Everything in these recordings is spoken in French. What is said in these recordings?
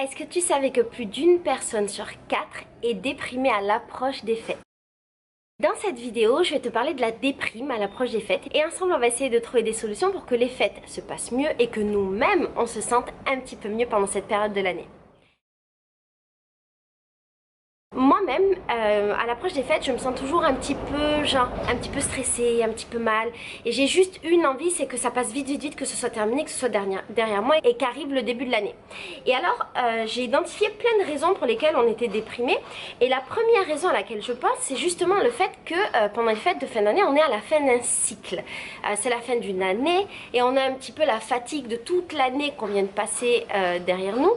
Est-ce que tu savais que plus d'une personne sur 4 est déprimée à l'approche des fêtes? Dans cette vidéo, je vais te parler de la déprime à l'approche des fêtes et ensemble on va essayer de trouver des solutions pour que les fêtes se passent mieux et que nous-mêmes on se sente un petit peu mieux pendant cette période de l'année. Moi-même, à l'approche des fêtes, je me sens toujours un petit peu stressée, un petit peu mal. Et j'ai juste une envie, c'est que ça passe vite, que ce soit terminé, que ce soit derrière moi et qu'arrive le début de l'année. Et alors, j'ai identifié plein de raisons pour lesquelles on était déprimé. Et la première raison à laquelle je pense, c'est justement le fait que pendant les fêtes de fin d'année, on est à la fin d'un cycle. C'est la fin d'une année et on a un petit peu la fatigue de toute l'année qu'on vient de passer derrière nous.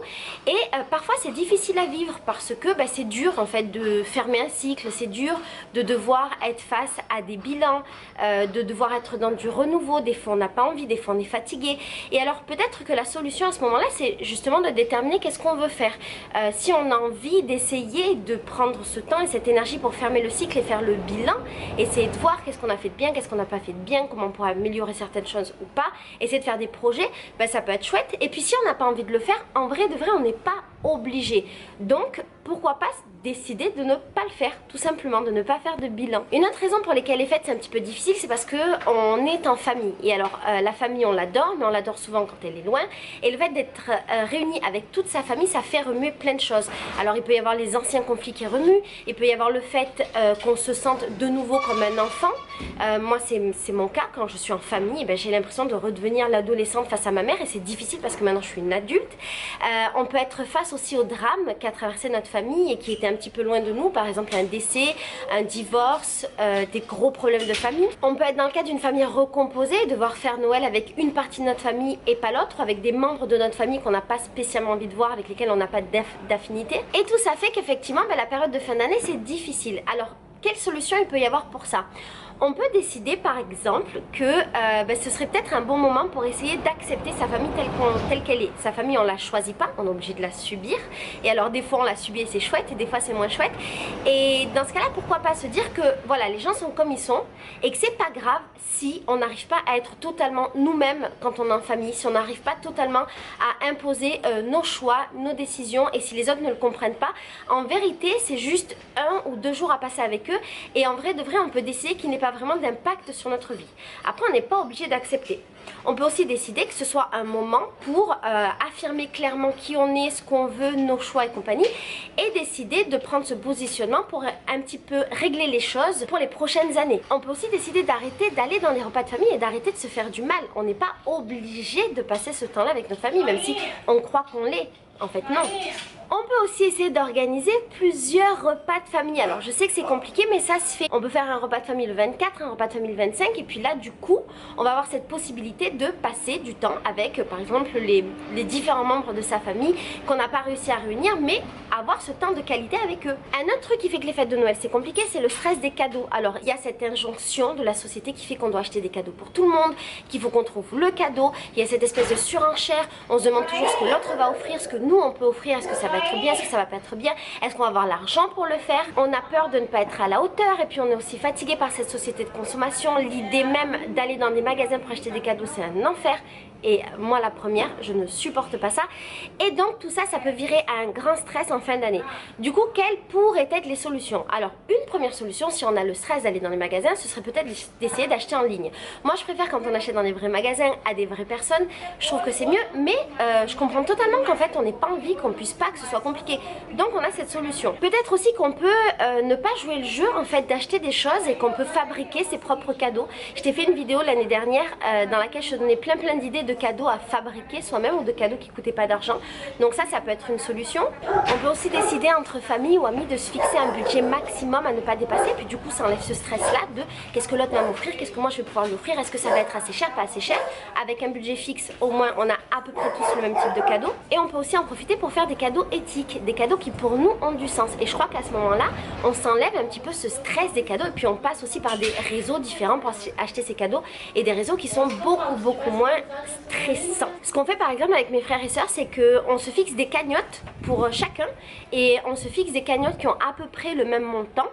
Et parfois, c'est difficile à vivre parce que c'est dur en fait de fermer un cycle, c'est dur de devoir être face à des bilans, de devoir être dans du renouveau, des fois on n'a pas envie, des fois on est fatigué. Et alors peut-être que la solution à ce moment-là, c'est justement de déterminer qu'est-ce qu'on veut faire. Si on a envie d'essayer de prendre ce temps et cette énergie pour fermer le cycle et faire le bilan, essayer de voir qu'est-ce qu'on a fait de bien, qu'est-ce qu'on n'a pas fait de bien, comment on pourrait améliorer certaines choses ou pas, essayer de faire des projets, ça peut être chouette. Et puis si on n'a pas envie de le faire, en vrai de vrai on n'est pas obligé. Donc pourquoi pas décider de ne pas le faire, tout simplement, de ne pas faire de bilan. Une autre raison pour laquelle les fêtes c'est un petit peu difficile, c'est parce que on est en famille. Et alors la famille on l'adore, mais on l'adore souvent quand elle est loin. Et le fait d'être réuni avec toute sa famille, ça fait remuer plein de choses. Alors il peut y avoir les anciens conflits qui remuent, il peut y avoir le fait qu'on se sente de nouveau comme un enfant. Moi c'est mon cas, quand je suis en famille, j'ai l'impression de redevenir l'adolescente face à ma mère et c'est difficile parce que maintenant je suis une adulte. On peut être face aussi au drame qu'a traversé notre famille et qui était un petit peu loin de nous, par exemple un décès, un divorce, des gros problèmes de famille. On peut être dans le cas d'une famille recomposée, devoir faire Noël avec une partie de notre famille et pas l'autre, avec des membres de notre famille qu'on n'a pas spécialement envie de voir, avec lesquels on n'a pas d'affinité. Et tout ça fait qu'effectivement la période de fin d'année c'est difficile. Alors quelle solution il peut y avoir pour ça? On peut décider par exemple que ce serait peut-être un bon moment pour essayer d'accepter sa famille telle qu'elle est. Sa famille on la choisit pas, on est obligé de la subir. Et alors des fois on la subit et c'est chouette et des fois c'est moins chouette. Et dans ce cas là pourquoi pas se dire que voilà, les gens sont comme ils sont et que c'est pas grave si on n'arrive pas à être totalement nous-mêmes quand on est en famille, si on n'arrive pas totalement à imposer nos choix, nos décisions et si les autres ne le comprennent pas. En vérité c'est juste 1 ou 2 jours à passer avec eux et en vrai de vrai on peut décider qu'il n'est pas vraiment d'impact sur notre vie. Après on n'est pas obligé d'accepter. On peut aussi décider que ce soit un moment pour affirmer clairement qui on est, ce qu'on veut, nos choix et compagnie et décider de prendre ce positionnement pour un petit peu régler les choses pour les prochaines années. On peut aussi décider d'arrêter d'aller dans les repas de famille et d'arrêter de se faire du mal. On n'est pas obligé de passer ce temps-là avec notre famille, même si on croit qu'on l'est. En fait non. On peut aussi essayer d'organiser plusieurs repas de famille. Alors je sais que c'est compliqué mais ça se fait. On peut faire un repas de famille le 24, un repas de famille le 25 et puis là du coup on va avoir cette possibilité de passer du temps avec par exemple les différents membres de sa famille qu'on n'a pas réussi à réunir mais avoir ce temps de qualité avec eux. Un autre truc qui fait que les fêtes de Noël c'est compliqué, c'est le stress des cadeaux. Alors il y a cette injonction de la société qui fait qu'on doit acheter des cadeaux pour tout le monde, qu'il faut qu'on trouve le cadeau, il y a cette espèce de surenchère, on se demande toujours ce que l'autre va offrir, ce que nous on peut offrir, est-ce que ça va être bien, est-ce que ça va pas être bien, est-ce qu'on va avoir l'argent pour le faire. On a peur de ne pas être à la hauteur et puis on est aussi fatigué par cette société de consommation. L'idée même d'aller dans des magasins pour acheter des cadeaux c'est un enfer et moi la première je ne supporte pas ça et donc tout ça ça peut virer à un grand stress en fin d'année. Du coup quelles pourraient être les solutions? Alors une première solution si on a le stress d'aller dans les magasins ce serait peut-être d'essayer d'acheter en ligne. Moi je préfère quand on achète dans des vrais magasins à des vraies personnes, je trouve que c'est mieux mais je comprends totalement qu'en fait on n'ait pas envie qu'on puisse pas, que ce soit compliqué. Donc on a cette solution. Peut-être aussi qu'on peut ne pas jouer le jeu en fait d'acheter des choses et qu'on peut fabriquer ses propres cadeaux. Je t'ai fait une vidéo l'année dernière dans laquelle je te donnais plein d'idées de cadeaux à fabriquer soi-même ou de cadeaux qui coûtaient pas d'argent. Donc ça peut être une solution. On peut aussi décider entre famille ou amis de se fixer un budget maximum à ne pas dépasser. Puis du coup ça enlève ce stress là de qu'est-ce que l'autre va m'offrir, qu'est-ce que moi je vais pouvoir lui offrir, est-ce que ça va être assez cher, pas assez cher. Avec un budget fixe au moins on a à peu près tous le même type de cadeau. Et on peut aussi en profiter pour faire des cadeaux éthiques, des cadeaux qui pour nous ont du sens. Et je crois qu'à ce moment là on s'enlève un petit peu ce stress des cadeaux et puis on passe aussi par des réseaux différents pour acheter ces cadeaux et des réseaux qui sont beaucoup moins stressants. Ce qu'on fait par exemple avec mes frères et sœurs c'est qu'on se fixe des cagnottes pour chacun et on se fixe des cagnottes qui ont à peu près le même montant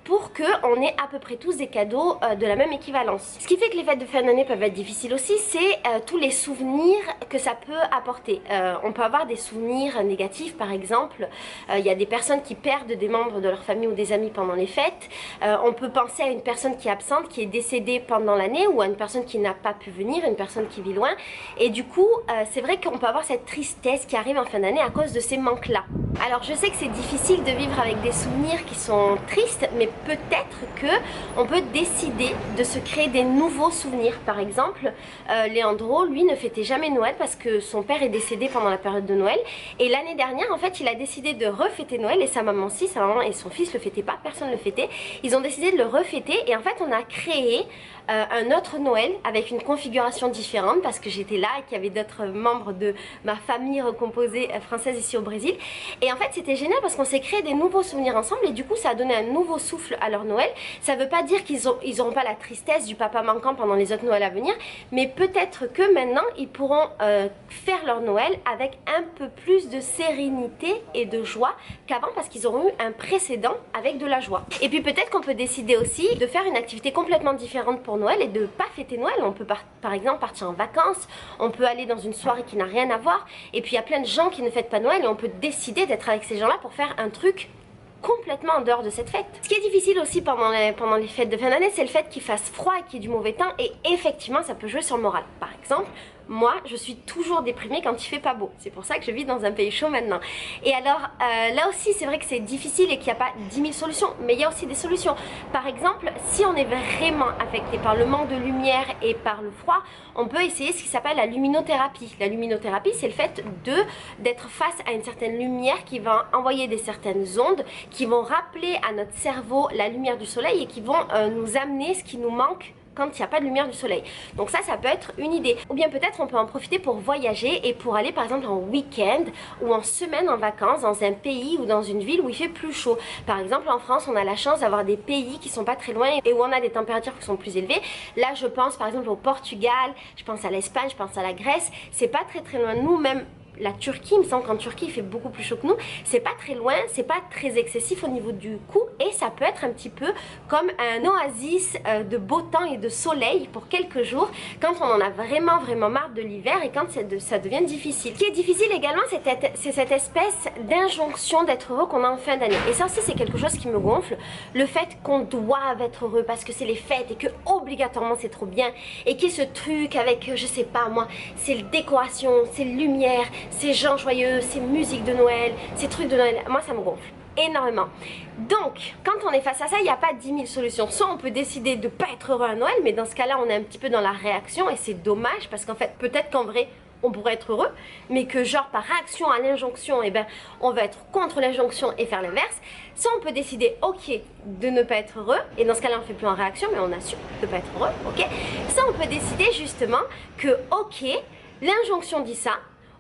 pour qu'on ait à peu près tous des cadeaux de la même équivalence. Ce qui fait que les fêtes de fin d'année peuvent être difficiles aussi, c'est tous les souvenirs que ça peut apporter. On peut avoir des souvenirs négatifs, par exemple, il y a des personnes qui perdent des membres de leur famille ou des amis pendant les fêtes. On peut penser à une personne qui est absente, qui est décédée pendant l'année, ou à une personne qui n'a pas pu venir, une personne qui vit loin. Et du coup, c'est vrai qu'on peut avoir cette tristesse qui arrive en fin d'année à cause de ces manques-là. Alors je sais que c'est difficile de vivre avec des souvenirs qui sont tristes, mais peut-être que on peut décider de se créer des nouveaux souvenirs. Par exemple, Leandro, lui, ne fêtait jamais Noël parce que son père est décédé pendant la période de Noël. Et l'année dernière, en fait, il a décidé de refêter Noël, et sa maman aussi, sa maman et son fils le fêtaient pas, personne ne le fêtait. Ils ont décidé de le refêter, et en fait, on a créé un autre Noël avec une configuration différente parce que j'étais là et qu'il y avait d'autres membres de ma famille recomposée française ici au Brésil. Et en fait c'était génial parce qu'on s'est créé des nouveaux souvenirs ensemble, et du coup ça a donné un nouveau souffle à leur Noël. Ça veut pas dire qu'ils n'auront pas la tristesse du papa manquant pendant les autres Noëls à venir, mais peut-être que maintenant ils pourront faire leur Noël avec un peu plus de sérénité et de joie qu'avant, parce qu'ils auront eu un précédent avec de la joie. Et puis peut-être qu'on peut décider aussi de faire une activité complètement différente pour Noël et de pas fêter Noël. On peut par exemple partir en vacances, on peut aller dans une soirée qui n'a rien à voir, et puis il y a plein de gens qui ne fêtent pas Noël, et on peut décider d'être avec ces gens-là pour faire un truc complètement en dehors de cette fête. Ce qui est difficile aussi pendant les fêtes de fin d'année, c'est le fait qu'il fasse froid et qu'il y ait du mauvais temps, et effectivement ça peut jouer sur le moral. Par exemple, moi je suis toujours déprimée quand il fait pas beau, c'est pour ça que je vis dans un pays chaud maintenant. Et alors là aussi c'est vrai que c'est difficile et qu'il n'y a pas 10 000 solutions, mais il y a aussi des solutions. Par exemple, si on est vraiment affecté par le manque de lumière et par le froid, on peut essayer ce qui s'appelle la luminothérapie. La luminothérapie, c'est le fait d'être face à une certaine lumière qui va envoyer des certaines ondes qui vont rappeler à notre cerveau la lumière du soleil et qui vont nous amener ce qui nous manque quand il n'y a pas de lumière du soleil. Donc ça peut être une idée. Ou bien peut-être on peut en profiter pour voyager et pour aller par exemple en week-end ou en semaine en vacances dans un pays ou dans une ville où il fait plus chaud. Par exemple en France, on a la chance d'avoir des pays qui sont pas très loin et où on a des températures qui sont plus élevées. Là je pense par exemple au Portugal, je pense à l'Espagne, je pense à la Grèce. C'est pas très loin de nous, même la Turquie, il me semble qu'en Turquie il fait beaucoup plus chaud que nous, c'est pas très loin, c'est pas très excessif au niveau du coût, et ça peut être un petit peu comme un oasis de beau temps et de soleil pour quelques jours quand on en a vraiment marre de l'hiver et quand ça devient difficile. Ce qui est difficile également, c'est cette espèce d'injonction d'être heureux qu'on a en fin d'année, et ça aussi c'est quelque chose qui me gonfle, le fait qu'on doive être heureux parce que c'est les fêtes et que obligatoirement c'est trop bien, et qu'il y ait ce truc avec, je sais pas moi, c'est les décorations, c'est lumière, ces gens joyeux, ces musiques de Noël, ces trucs de Noël, moi ça me gonfle énormément. Donc quand on est face à ça, il n'y a pas 10 000 solutions. Soit on peut décider de ne pas être heureux à Noël, mais dans ce cas là on est un petit peu dans la réaction, et c'est dommage parce qu'en fait peut-être qu'en vrai on pourrait être heureux, mais que genre par réaction à l'injonction, eh ben, on va être contre l'injonction et faire l'inverse. Soit on peut décider, ok, de ne pas être heureux, et dans ce cas-là on fait plus en réaction, mais on assume de ne pas être heureux, ok. Soit on peut décider justement que, ok, l'injonction dit ça,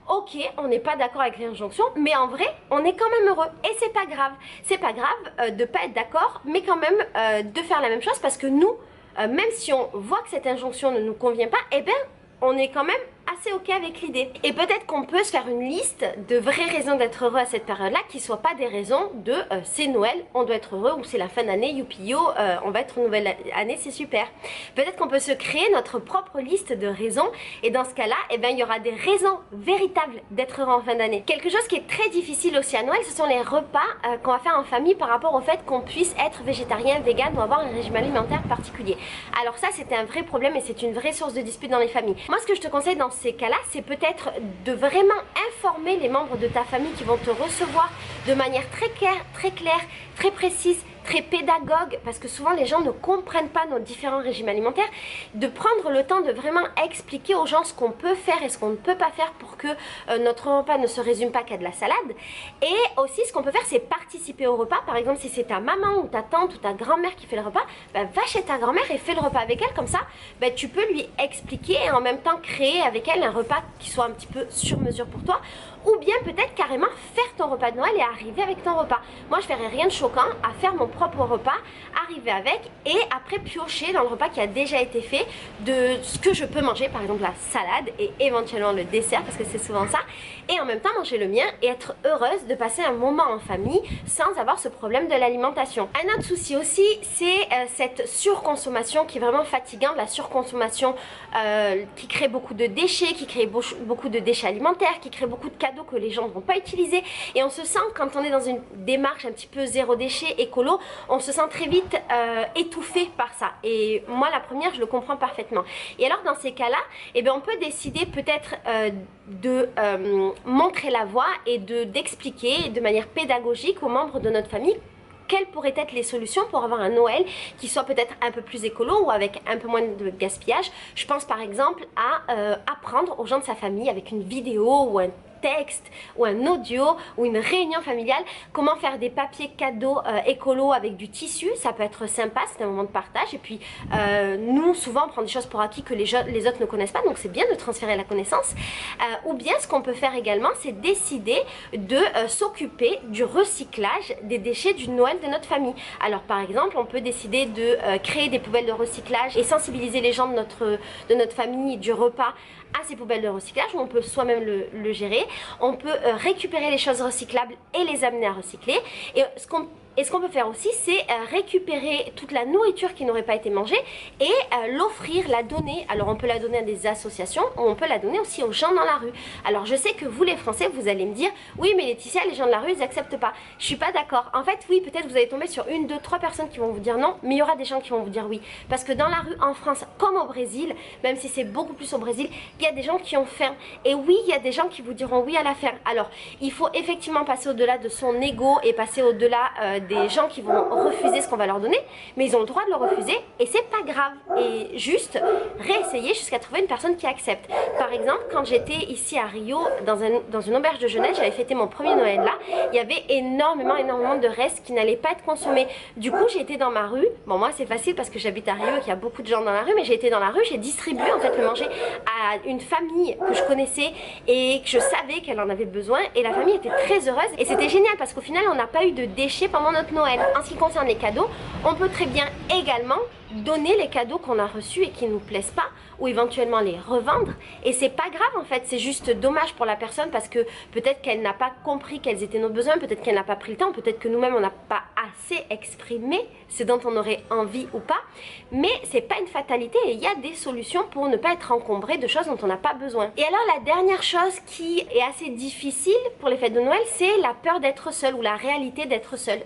ok, on n'est pas d'accord avec l'injonction, mais en vrai, on est quand même heureux. Et c'est pas grave. C'est pas grave de pas être d'accord, mais quand même de faire la même chose, parce que nous, même si on voit que cette injonction ne nous convient pas, eh ben, on est quand même assez ok avec l'idée. Et peut-être qu'on peut se faire une liste de vraies raisons d'être heureux à cette période-là, qui ne soient pas des raisons de c'est Noël, on doit être heureux, ou c'est la fin d'année, youpi yo, on va être une nouvelle année, c'est super. Peut-être qu'on peut se créer notre propre liste de raisons, et dans ce cas-là, eh ben, il y aura des raisons véritables d'être heureux en fin d'année. Quelque chose qui est très difficile aussi à Noël, ce sont les repas qu'on va faire en famille par rapport au fait qu'on puisse être végétarien, vegan ou avoir un régime alimentaire particulier. Alors ça, c'était un vrai problème et c'est une vraie source de dispute dans les familles. Moi, ce que je te conseille dans ces cas-là, c'est peut-être de vraiment informer les membres de ta famille qui vont te recevoir de manière très claire, très précise, très pédagogue, parce que souvent les gens ne comprennent pas nos différents régimes alimentaires, de prendre le temps de vraiment expliquer aux gens ce qu'on peut faire et ce qu'on ne peut pas faire pour que notre repas ne se résume pas qu'à de la salade. Et aussi ce qu'on peut faire, c'est participer au repas. Par exemple, si c'est ta maman ou ta tante ou ta grand-mère qui fait le repas, bah, va chez ta grand-mère et fais le repas avec elle, comme ça bah, tu peux lui expliquer et en même temps créer avec elle un repas qui soit un petit peu sur mesure pour toi, ou bien peut-être carrément faire ton ton repas de Noël et arriver avec ton repas. Moi je ferais rien de choquant à faire mon propre repas, arriver avec et après piocher dans le repas qui a déjà été fait de ce que je peux manger, par exemple la salade et éventuellement le dessert parce que c'est souvent ça, et en même temps manger le mien et être heureuse de passer un moment en famille sans avoir ce problème de l'alimentation. Un autre souci aussi, c'est cette surconsommation qui est vraiment fatigante, la surconsommation qui crée beaucoup de déchets, qui crée beaucoup de déchets alimentaires, qui crée beaucoup de cadeaux que les gens ne vont pas utiliser, et on se sent, quand on est dans une démarche un petit peu zéro déchet, écolo, on se sent très vite étouffé par ça, et moi la première je le comprends parfaitement. Et alors dans ces cas-là, eh bien, on peut décider peut-être de montrer la voie et d'expliquer de manière pédagogique aux membres de notre famille quelles pourraient être les solutions pour avoir un Noël qui soit peut-être un peu plus écolo ou avec un peu moins de gaspillage. Je pense par exemple à apprendre aux gens de sa famille avec une vidéo ou un texte ou un audio ou une réunion familiale comment faire des papiers cadeaux écolo avec du tissu. Ça peut être sympa, c'est un moment de partage, et puis nous souvent on prend des choses pour acquis que les autres ne connaissent pas, donc c'est bien de transférer la connaissance. Ou bien ce qu'on peut faire également, c'est décider de s'occuper du recyclage des déchets du Noël de notre famille. Alors par exemple on peut décider de créer des poubelles de recyclage et sensibiliser les gens de notre famille du repas à ces poubelles de recyclage, où on peut soi-même le gérer. On peut récupérer les choses recyclables et les amener à recycler. Et ce qu'on peut faire aussi, c'est récupérer toute la nourriture qui n'aurait pas été mangée et l'offrir, la donner. Alors on peut la donner à des associations, ou on peut la donner aussi aux gens dans la rue. Alors je sais que vous les Français, vous allez me dire, oui mais Laetitia, les gens de la rue, ils n'acceptent pas. Je suis pas d'accord. En fait oui, peut-être vous allez tomber sur une, deux, trois personnes qui vont vous dire non, mais il y aura des gens qui vont vous dire oui. Parce que dans la rue en France, comme au Brésil, même si c'est beaucoup plus au Brésil, il y a des gens qui ont faim. Et oui, il y a des gens qui vous diront oui à la faim. Alors il faut effectivement passer au-delà de son ego et passer au-delà des gens qui vont refuser ce qu'on va leur donner, mais ils ont le droit de le refuser et c'est pas grave, et juste réessayer jusqu'à trouver une personne qui accepte. Par exemple, quand j'étais ici à Rio dans une auberge de jeunesse, j'avais fêté mon premier Noël là, il y avait énormément de restes qui n'allaient pas être consommés. Du coup j'ai été dans ma rue, bon moi c'est facile parce que j'habite à Rio et qu'il y a beaucoup de gens dans la rue, mais j'ai été dans la rue, j'ai distribué en fait le manger à une famille que je connaissais et que je savais qu'elle en avait besoin, et la famille était très heureuse et c'était génial parce qu'au final on n'a pas eu de déchets pendant notre Noël. En ce qui concerne les cadeaux, on peut très bien également donner les cadeaux qu'on a reçus et qui ne nous plaisent pas, ou éventuellement les revendre, et c'est pas grave en fait, c'est juste dommage pour la personne parce que peut-être qu'elle n'a pas compris quels étaient nos besoins, peut-être qu'elle n'a pas pris le temps, peut-être que nous-mêmes on n'a pas assez exprimé ce dont on aurait envie ou pas, mais c'est pas une fatalité et il y a des solutions pour ne pas être encombré de choses dont on n'a pas besoin. Et alors la dernière chose qui est assez difficile pour les fêtes de Noël, c'est la peur d'être seul, ou la réalité d'être seul,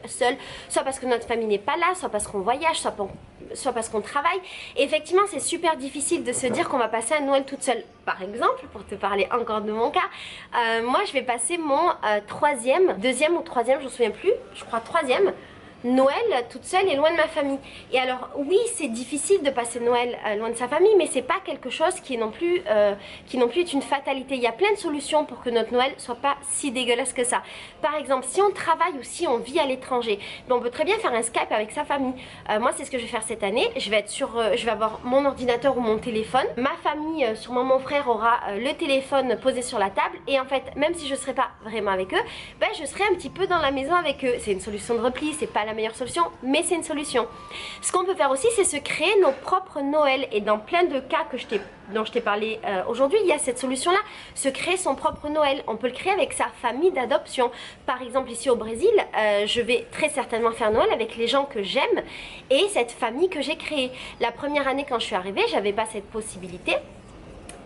soit parce que notre famille n'est pas là, soit parce qu'on voyage, soit parce qu'on travaille. Et effectivement c'est super difficile de se dire qu'on va passer un Noël toute seule. Par exemple, pour te parler encore de mon cas, moi je vais passer mon deuxième ou troisième, je ne me souviens plus, je crois troisième Noël toute seule et loin de ma famille. Et alors oui, c'est difficile de passer Noël loin de sa famille, mais c'est pas quelque chose qui non plus est une fatalité. Il y a plein de solutions pour que notre Noël soit pas si dégueulasse que ça. Par exemple, si on travaille ou si on vit à l'étranger, on peut très bien faire un Skype avec sa famille. Moi c'est ce que je vais faire cette année. Je vais avoir mon ordinateur ou mon téléphone. Ma famille, sûrement mon frère, aura le téléphone posé sur la table, et en fait même si je serai pas vraiment avec eux, je serai un petit peu dans la maison avec eux. C'est une solution de repli, c'est pas la meilleure solution, mais c'est une solution. Ce qu'on peut faire aussi, c'est se créer nos propres Noël, et dans plein de cas dont je t'ai parlé aujourd'hui, il y a cette solution là, se créer son propre Noël. On peut le créer avec sa famille d'adoption. Par exemple ici au Brésil, je vais très certainement faire Noël avec les gens que j'aime et cette famille que j'ai créée. La première année quand je suis arrivée, j'avais pas cette possibilité.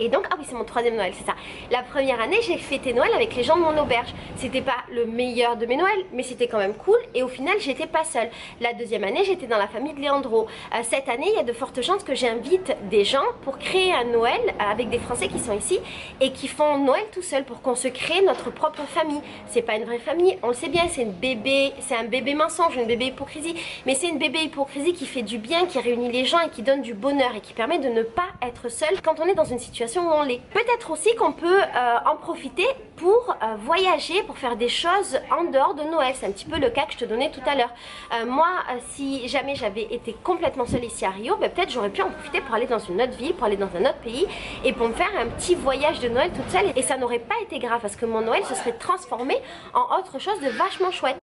Et donc, ah oui, c'est mon troisième Noël, c'est ça. La première année, j'ai fêté Noël avec les gens de mon auberge. C'était pas le meilleur de mes Noëls, mais c'était quand même cool. Et au final, j'étais pas seule. La deuxième année, j'étais dans la famille de Leandro. Cette année, il y a de fortes chances que j'invite des gens pour créer un Noël avec des Français qui sont ici et qui font Noël tout seul, pour qu'on se crée notre propre famille. C'est pas une vraie famille, on le sait bien, c'est un bébé mensonge, une bébé hypocrisie. Mais c'est une bébé hypocrisie qui fait du bien, qui réunit les gens et qui donne du bonheur et qui permet de ne pas être seul quand on est dans une situation situation où on l'est. Peut-être aussi qu'on peut en profiter pour voyager, pour faire des choses en dehors de Noël. C'est un petit peu le cas que je te donnais tout à l'heure. Moi, si jamais j'avais été complètement seule ici à Rio, ben, peut-être j'aurais pu en profiter pour aller dans une autre ville, pour aller dans un autre pays et pour me faire un petit voyage de Noël toute seule. Et ça n'aurait pas été grave parce que mon Noël se serait transformé en autre chose de vachement chouette.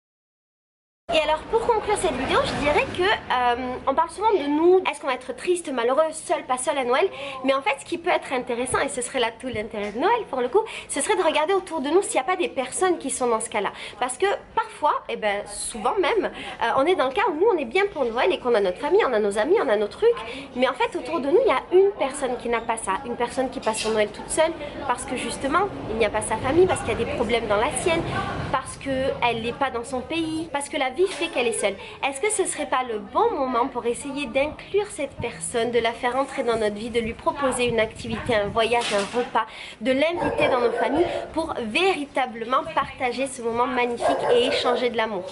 Et alors pour conclure cette vidéo, je dirais que on parle souvent de nous, est-ce qu'on va être triste, malheureux, seul, pas seul à Noël, mais en fait ce qui peut être intéressant, et ce serait là tout l'intérêt de Noël pour le coup, ce serait de regarder autour de nous s'il n'y a pas des personnes qui sont dans ce cas-là. Parce que parfois, et ben souvent même, on est dans le cas où nous on est bien pour Noël et qu'on a notre famille, on a nos amis, on a nos trucs, mais en fait autour de nous il y a une personne qui n'a pas ça, une personne qui passe son Noël toute seule parce que justement il n'y a pas sa famille, parce qu'il y a des problèmes dans la sienne, parce qu'elle n'est pas dans son pays, parce que la vie fait qu'elle est seule. Est-ce que ce serait pas le bon moment pour essayer d'inclure cette personne, de la faire entrer dans notre vie, de lui proposer une activité, un voyage, un repas, de l'inviter dans nos familles pour véritablement partager ce moment magnifique et échanger de l'amour?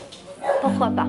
Pourquoi pas?